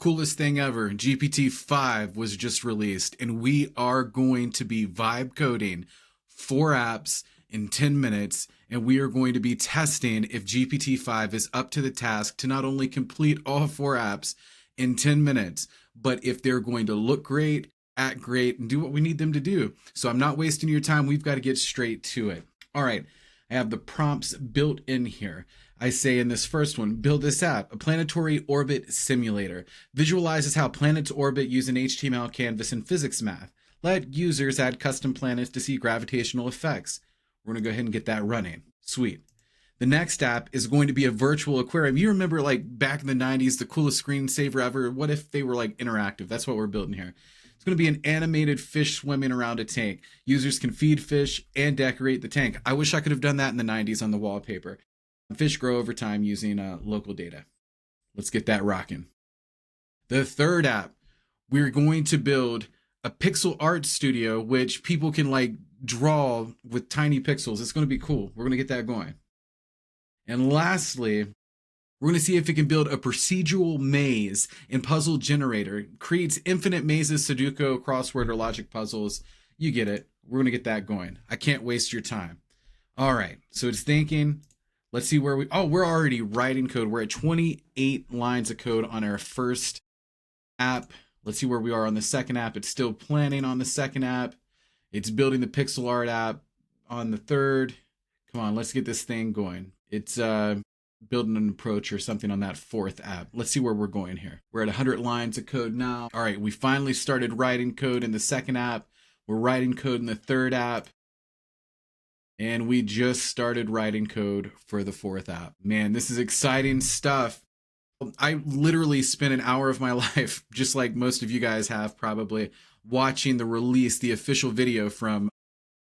Coolest thing ever, GPT-5 was just released, and we are going to be vibe coding 4 apps in 10 minutes, and we are going to be testing if GPT-5 is up to the task to not only complete all 4 apps in 10 minutes, but if they're going to look great, act great, and do what we need them to do. So I'm not wasting your time. We've got to get straight to it. All right, I have the prompts built in here. I say in this first one, build this app, a planetary orbit simulator. Visualizes how planets orbit using HTML, canvas, and physics math. Let users add custom planets to see gravitational effects. We're going to go ahead and get that running. Sweet. The next app is going to be a virtual aquarium. You remember like back in the 90s, the coolest screensaver ever? What if they were like interactive? That's what we're building here. It's going to be an animated fish swimming around a tank. Users can feed fish and decorate the tank. I wish I could have done that in the 90s on the wallpaper. Fish grow over time using local data. Let's get that rocking. The third app, we're going to build a pixel art studio, which people can like draw with tiny pixels. It's going to be cool. We're going to get that going. And lastly, we're going to see if it can build a procedural maze and puzzle generator. It creates infinite mazes, Sudoku, crossword, or logic puzzles. You get it. We're going to get that going. I can't waste your time. All right. So it's thinking. Let's see where we're already writing code. We're at 28 lines of code on our first app. Let's see where we are on the second app. It's still planning on the second app. It's building the pixel art app on the third. Come on, let's get this thing going. It's building an approach or something on that fourth app. Let's see where we're going here. We're at 100 lines of code now. All right, we finally started writing code in the second app. We're writing code in the third app. And we just started writing code for the fourth app. Man, this is exciting stuff. I literally spent an hour of my life, just like most of you guys have probably, watching the release, the official video from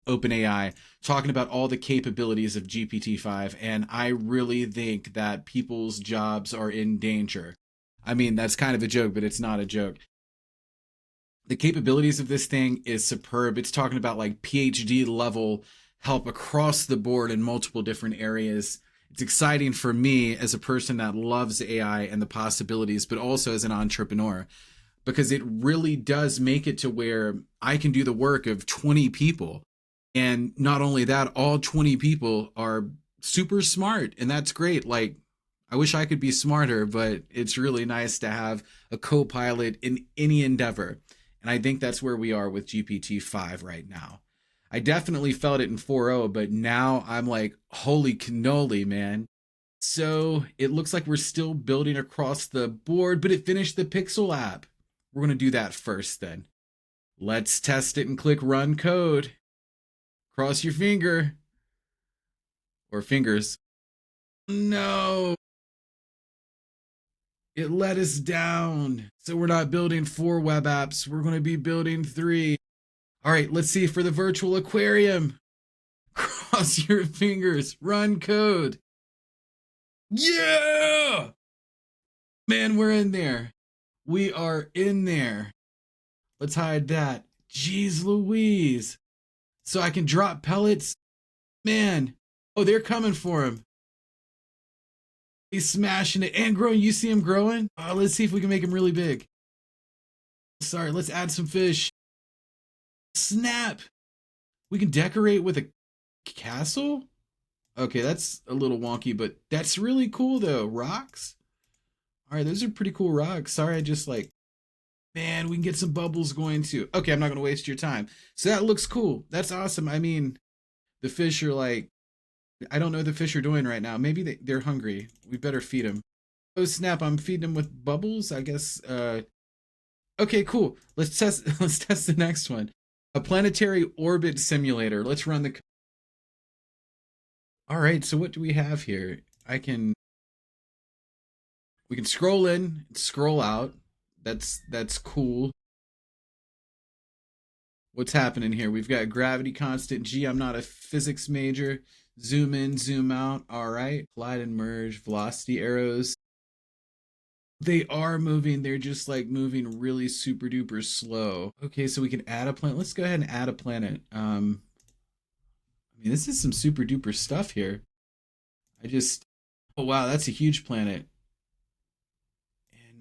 OpenAI, talking about all the capabilities of GPT-5. And I really think that people's jobs are in danger. I mean, that's kind of a joke, but it's not a joke. The capabilities of this thing is superb. It's talking about like PhD level help across the board in multiple different areas. It's exciting for me as a person that loves AI and the possibilities, but also as an entrepreneur, because it really does make it to where I can do the work of 20 people. And not only that, all 20 people are super smart, and that's great. Like, I wish I could be smarter, but it's really nice to have a co-pilot in any endeavor. And I think that's where we are with GPT-5 right now. I definitely felt it in 4.0, but now I'm like, holy cannoli, man. So it looks like we're still building across the board, but it finished the Pixel app. We're going to do that first then. Let's test it and click run code. Cross your finger. Or fingers. No. It let us down. So we're not building 4 web apps. We're going to be building 3. All right, let's see for the virtual aquarium. Cross your fingers. Run code. Yeah! Man, we're in there. We are in there. Let's hide that. Jeez Louise. So I can drop pellets? Man. Oh, they're coming for him. He's smashing it and growing. You see him growing? Let's see if we can make him really big. Sorry, let's add some fish. Snap. We can decorate with a castle? Okay, that's a little wonky, but that's really cool though. Rocks? All right, those are pretty cool rocks. Sorry, I just like, man, we can get some bubbles going too. Okay, I'm not going to waste your time. So that looks cool. That's awesome. I mean, the fish are like, I don't know what the fish are doing right now. Maybe they're hungry. We better feed them. Oh snap, I'm feeding them with bubbles, I guess. Okay, cool. Let's test the next one. A planetary orbit simulator. Let's run the. All right, so what do we have here? We can scroll in, scroll out. That's cool. What's happening here? We've got gravity constant G. I'm not a physics major. Zoom in, zoom out. All right. Collide and merge. Velocity arrows. They are moving. They're just like moving really super duper slow. Okay, so we can add a planet. Let's go ahead and add a planet. I mean, this is some super duper stuff here. Oh wow, that's a huge planet.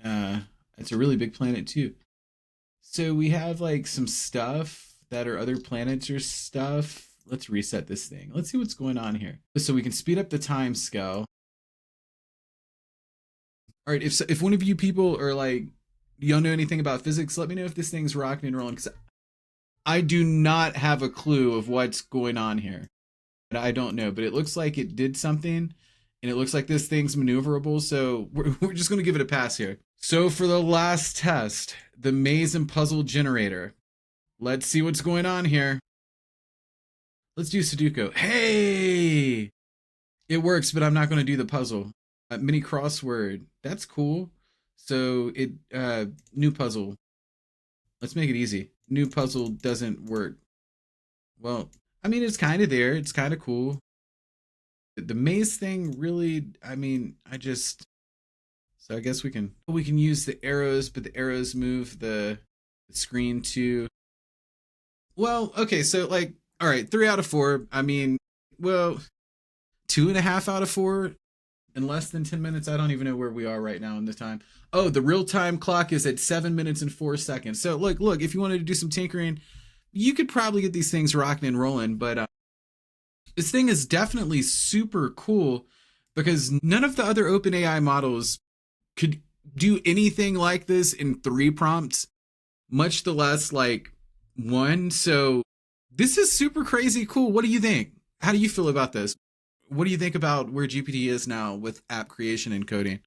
And It's a really big planet too. So we have like some stuff that are other planets or stuff. Let's reset this thing. Let's see what's going on here. So we can speed up the time scale. All right, if one of you people are like, you don't know anything about physics, let me know if this thing's rocking and rolling, because I do not have a clue of what's going on here. I don't know, but it looks like it did something, and it looks like this thing's maneuverable, so we're just going to give it a pass here. So for the last test, the maze and puzzle generator. Let's see what's going on here. Let's do Sudoku. Hey! It works, but I'm not going to do the puzzle. Mini crossword. That's cool. So new puzzle. Let's make it easy. New puzzle doesn't work. Well, I mean, it's kind of there. It's kind of cool. The maze thing really, I mean, so I guess we can use the arrows, but the arrows move the screen too. Well, okay, so like, all right, 3 out of 4. I mean, well, 2.5 out of 4 in less than 10 minutes. I don't even know where we are right now in the time. Oh, the real time clock is at 7 minutes and 4 seconds. So look, if you wanted to do some tinkering, you could probably get these things rocking and rolling, but this thing is definitely super cool because none of the other OpenAI models could do anything like this in 3 prompts, much the less like 1. So this is super crazy cool. What do you think? How do you feel about this? What do you think about where GPT is now with app creation and coding?